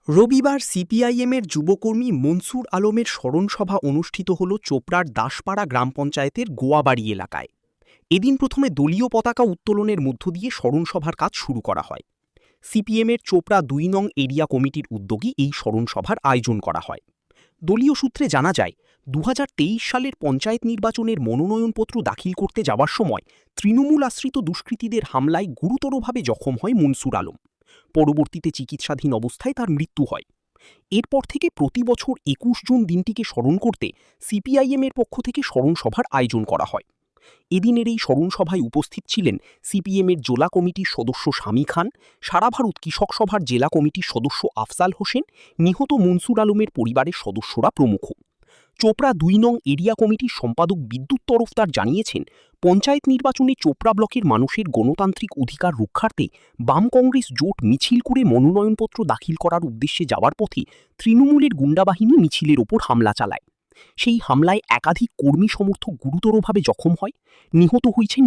রবিবার সিপিআইএমের যুবকর্মী মনসুর আলমের স্মরণসভা অনুষ্ঠিত হল চোপড়ার দাসপাড়া গ্রাম পঞ্চায়েতের গোয়াবাড়ি এলাকায়। এদিন প্রথমে দলীয় পতাকা উত্তোলনের মধ্য দিয়ে স্মরণসভার কাজ শুরু করা হয়। সিপিএমের চোপড়া ২ নং এরিয়া কমিটির উদ্যোগে এই স্মরণসভার আয়োজন করা হয়। দলীয় সূত্রে জানা যায়, ২০২৩ সালের পঞ্চায়েত নির্বাচনের মনোনয়নপত্র দাখিল করতে যাওয়ার সময় তৃণমূল আশ্রিত দুষ্কৃতীদের হামলায় গুরুতরভাবে জখম হয় মনসুর আলম। পরবর্তীতে চিকিৎসাধীন অবস্থায় তার মৃত্যু হয়। এরপর থেকে প্রতি বছর ২১ জুন দিনটিকে স্মরণ করতে সিপিআইএমের পক্ষ থেকে স্মরণসভার আয়োজন করা হয়। এদিনের এই স্মরণসভায় উপস্থিত ছিলেন সিপিএমের জেলা কমিটির সদস্য শামী খান, সারা ভারত কৃষক সভার জেলা কমিটির সদস্য আফজাল হোসেন, নিহত মনসুর আলমের পরিবারের সদস্যরা প্রমুখ। চোপড়া ২ নং এরিয়া কমিটির সম্পাদক বিদ্যুৎ তরফদার জানিয়েছেন, পঞ্চায়েত নির্বাচনে চোপড়া ব্লকের মানুষের গণতান্ত্রিক অধিকার রক্ষার্থে বাম কংগ্রেস জোট মিছিল করে মনোনয়নপত্র দাখিল করার উদ্দেশ্যে যাওয়ার পথে তৃণমূলের গুন্ডাবাহিনী মিছিলের ওপর হামলা চালায়। সেই হামলায় একাধিক কর্মী সমর্থক গুরুতরভাবে জখম হয়। নিহত হয়েছেন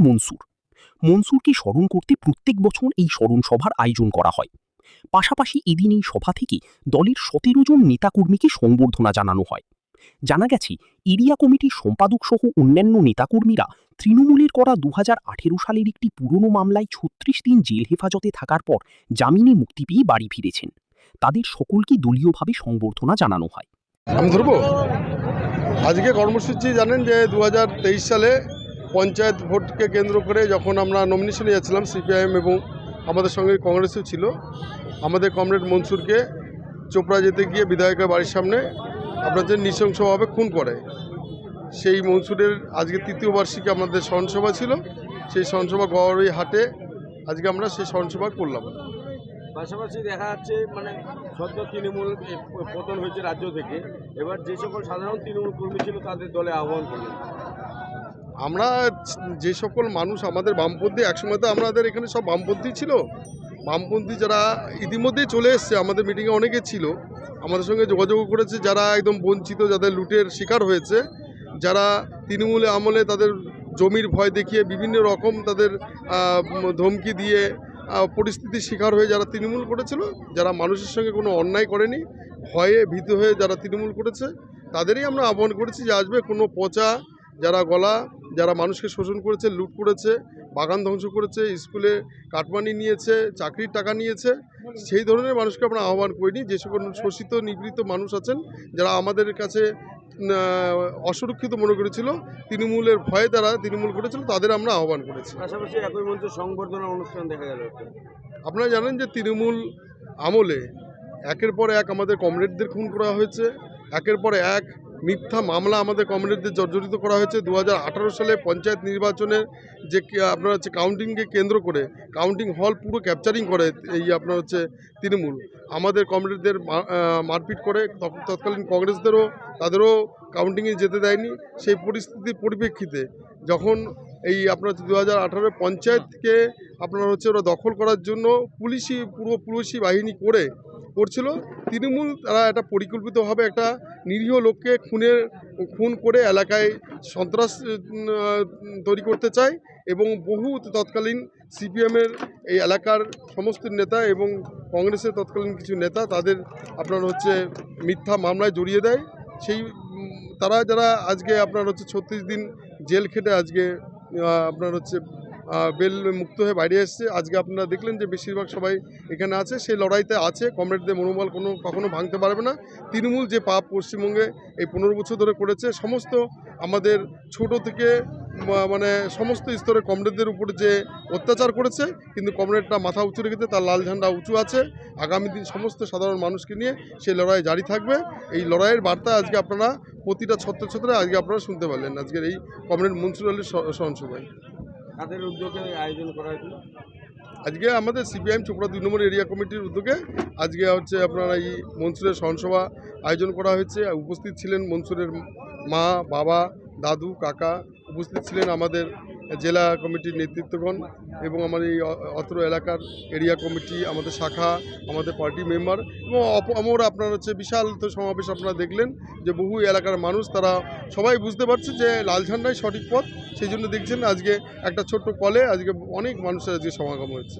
মনসুরকে স্মরণ করতে প্রত্যেক বছর এই স্মরণসভার আয়োজন করা হয়। পাশাপাশি এদিন এই সভা থেকে দলের ১৭ জন নেতাকর্মীকে সংবর্ধনা জানানো হয়। জানা গেছে, এরিয়া কমিটির সম্পাদক সহ অন্যান্য নেতাকর্মীরা তৃণমূলের করা ২০১৮ সালের একটি পুরনো মামলায় ৩৬ দিন জেল হেফাজতে থাকার পর জামিনে মুক্তি পেয়ে বাড়ি ফিরেছেন। তাদের সকলকে দলীয়ভাবে সংবর্ধনা জানানো হয়। আমি ধরবো আজকে কর্মসূচি জানেন যে ২০২৩ সালে পঞ্চায়েত ভোটকে কেন্দ্র করে যখন আমরা নমিনেশনে যাচ্ছিলাম, সিপিআইএম এবং আমাদের সঙ্গে কংগ্রেসও ছিল, আমাদের কমরেড মনসুরকে চোপড়া যেতে গিয়ে বিধায়কের বাড়ির সামনে আপনাদের নৃশংসভাবে খুন করে। সেই মনসুরের আজকে ৩য় বার্ষিকী আমাদের স্মরণসভা ছিল। সেই স্মরণসভা গোয়াবাড়ি হাটে আজকে আমরা সেই স্মরণসভা করলাম। পাশাপাশি দেখা যাচ্ছে সদ্য তৃণমূল পতন হয়েছে রাজ্য থেকে, এবার যে সকল সাধারণ তৃণমূল কর্মী ছিল তাদের দলে আহ্বান করলেন। আমরা যে সকল মানুষ আমাদের বামপন্থী, একসময় তো আমাদের এখানে সব বামপন্থী ছিল, বামপন্থী যারা ইতিমধ্যেই চলে এসছে, আমাদের মিটিংয়ে অনেকে ছিল, আমাদের সঙ্গে যোগাযোগ করেছে, যারা একদম বঞ্চিত, যাদের লুটের শিকার হয়েছে, যারা তৃণমূলে আমলে তাদের জমির ভয় দেখিয়ে বিভিন্ন রকম তাদের ধমকি দিয়ে পরিস্থিতির শিকার হয়ে যারা তৃণমূল করেছিল, যারা মানুষের সঙ্গে কোনো অন্যায় করেনি, ভয়ে ভীত হয়ে যারা তৃণমূল করেছে, তাদেরই আমরা আহ্বান করেছি যে আসবে কোনো পচা যারা যারা মানুষকে শোষণ করেছে, লুট করেছে, বাগান ধ্বংস করেছে, স্কুলে কাটমানি নিয়েছে, চাকরির টাকা নিয়েছে, সেই ধরনের মানুষকে আমরা আহ্বান করিনি। যে সকল শোষিত নিপীড়িত মানুষ আছেন, যারা আমাদের কাছে অসুরক্ষিত মনে করেছিল, তৃণমূলের ভয়ে তারা তৃণমূল করেছিল, তাদের আমরা আহ্বান করেছি। পাশাপাশি একই মঞ্চে সংবর্ধনা অনুষ্ঠান দেখা গেল। আপনারা জানেন যে তৃণমূল আমলে একের পর এক আমাদের কমরেডদের খুন করা হয়েছে, একের পর এক মিথ্যা মামলা আমাদের কমরেডদের জর্জরিত করা হয়েছে। ২০১৮ সালে পঞ্চায়েত নির্বাচনের যে আপনার হচ্ছে কাউন্টিংকে কেন্দ্র করে কাউন্টিং হল পুরো ক্যাপচারিং করে এই আপনার হচ্ছে তৃণমূল, আমাদের কমরেডদের মারপিট করে, তৎকালীন কংগ্রেসদেরও তাদেরও কাউন্টিংয়ে যেতে দেয়নি। সেই পরিস্থিতির পরিপ্রেক্ষিতে যখন এই আপনার ২০১৮ পঞ্চায়েতকে আপনার হচ্ছে ওরা দখল করার জন্য পুলিশি বাহিনী করছিল তৃণমূল, তারা একটা পরিকল্পিতভাবে একটা নিরীহ লোককে খুন করে এলাকায় সন্ত্রাস তৈরি করতে চায় এবং বহু তৎকালীন সিপিএমের এই এলাকার সমস্ত নেতা এবং কংগ্রেসের তৎকালীন কিছু নেতা তাদের আপনার হচ্ছে মিথ্যা মামলায় জড়িয়ে দেয়। সেই তারা যারা আজকে আপনার হচ্ছে ৩৬ দিন জেল খেটে আজকে আপনার হচ্ছে বেল মুক্ত হয়ে বাইরে এসছে। আজকে আপনারা দেখলেন যে বেশিরভাগ সবাই এখানে আছে, সেই লড়াইতে আছে। কমরেডদের মনোবল কখনো ভাঙতে পারবে না। তৃণমূল যে পাপ পশ্চিমবঙ্গে এই ১৫ বছর ধরে করেছে, সমস্ত আমাদের ছোট থেকে সমস্ত স্তরে কমরেডদের উপর যে অত্যাচার করেছে, কিন্তু কমরেডরা মাথা উঁচু রেখেছে, তার লাল ঝান্ডা উঁচু আছে। আগামী দিন সমস্ত সাধারণ মানুষকে নিয়ে সেই লড়াই জারি থাকবে। এই লড়াইয়ের বার্তা আজকে আপনারা প্রতিটা ছত্রে আজকে আপনারা শুনতে পারলেন আজকের এই কমরেড মনসুর আলীর স্মরণসভায়। তাদের উদ্যোগে আয়োজন করা হয়েছিল। আজকে আমাদের সিপিআইএম চোপড়া ২ নম্বর এরিয়া কমিটির উদ্যোগে আজকে হচ্ছে আপনারা এই মনসুরের স্মরণসভা আয়োজন করা হয়েছে। উপস্থিত ছিলেন মনসুরের মা, বাবা, দাদু, কাকা, উপস্থিত ছিলেন আমাদের জেলা কমিটির নেতৃত্বগণ এবং আমাদের এই অত্র এলাকার এরিয়া কমিটি, আমাদের শাখা, আমাদের পার্টি মেম্বার এবং অমর আপনার হচ্ছে বিশাল তো সমাবেশ আপনারা দেখলেন যে বহু এলাকার মানুষ তারা সবাই বুঝতে পারছে যে লাল ঝান্ডাই সঠিক পথ। সেই জন্য দেখছেন আজকে একটা ছোট্ট কলে আজকে অনেক মানুষের আজকে সমাগম হয়েছে।